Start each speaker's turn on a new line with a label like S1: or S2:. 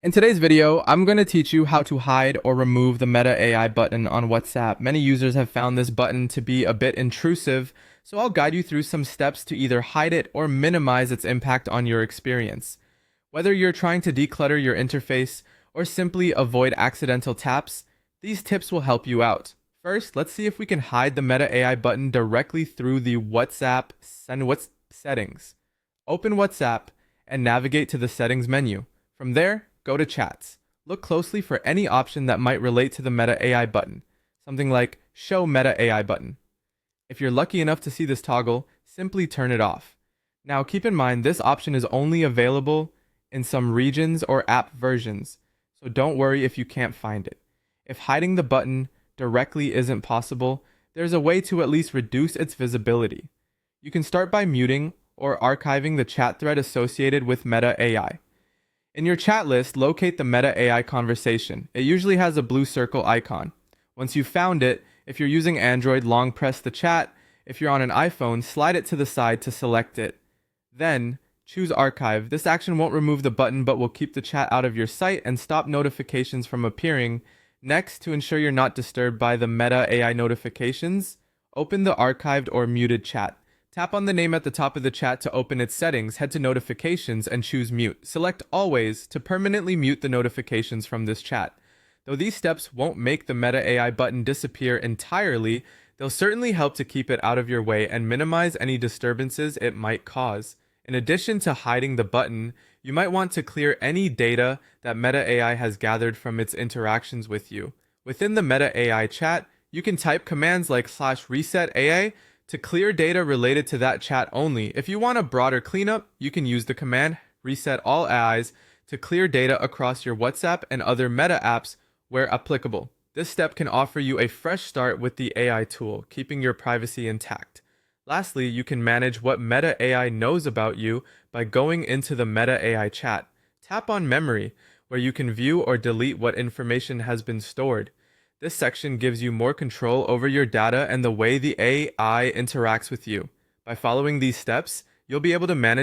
S1: In today's video, I'm going to teach you how to hide or remove the Meta AI button on WhatsApp. Many users have found this button to be a bit intrusive, so I'll guide you through some steps to either hide it or minimize its impact on your experience. Whether you're trying to declutter your interface or simply avoid accidental taps, these tips will help you out. First, let's see if we can hide the Meta AI button directly through the WhatsApp settings. Open WhatsApp and navigate to the settings menu. From there, go to Chats. Look closely for any option that might relate to the Meta AI button, something like Show Meta AI button. If you're lucky enough to see this toggle, simply turn it off. Now keep in mind this option is only available in some regions or app versions, so don't worry if you can't find it. If hiding the button directly isn't possible, there's a way to at least reduce its visibility. You can start by muting or archiving the chat thread associated with Meta AI. In your chat list, locate the Meta AI conversation. It usually has a blue circle icon. Once you've found it, if you're using Android, long press the chat. If you're on an iPhone, slide it to the side to select it. Then, choose Archive. This action won't remove the button but will keep the chat out of your sight and stop notifications from appearing. Next, to ensure you're not disturbed by the Meta AI notifications, open the archived or muted chat. Tap on the name at the top of the chat to open its settings, head to Notifications, and choose Mute. Select Always to permanently mute the notifications from this chat. Though these steps won't make the Meta AI button disappear entirely, they'll certainly help to keep it out of your way and minimize any disturbances it might cause. In addition to hiding the button, you might want to clear any data that Meta AI has gathered from its interactions with you. Within the Meta AI chat, you can type commands like /reset to clear data related to that chat only. If you want a broader cleanup, you can use the command reset all AIs to clear data across your WhatsApp and other Meta apps where applicable. This step can offer you a fresh start with the AI tool, keeping your privacy intact. Lastly, you can manage what Meta AI knows about you by going into the Meta AI chat. Tap on Memory, where you can view or delete what information has been stored. This section gives you more control over your data and the way the AI interacts with you. By following these steps, you'll be able to manage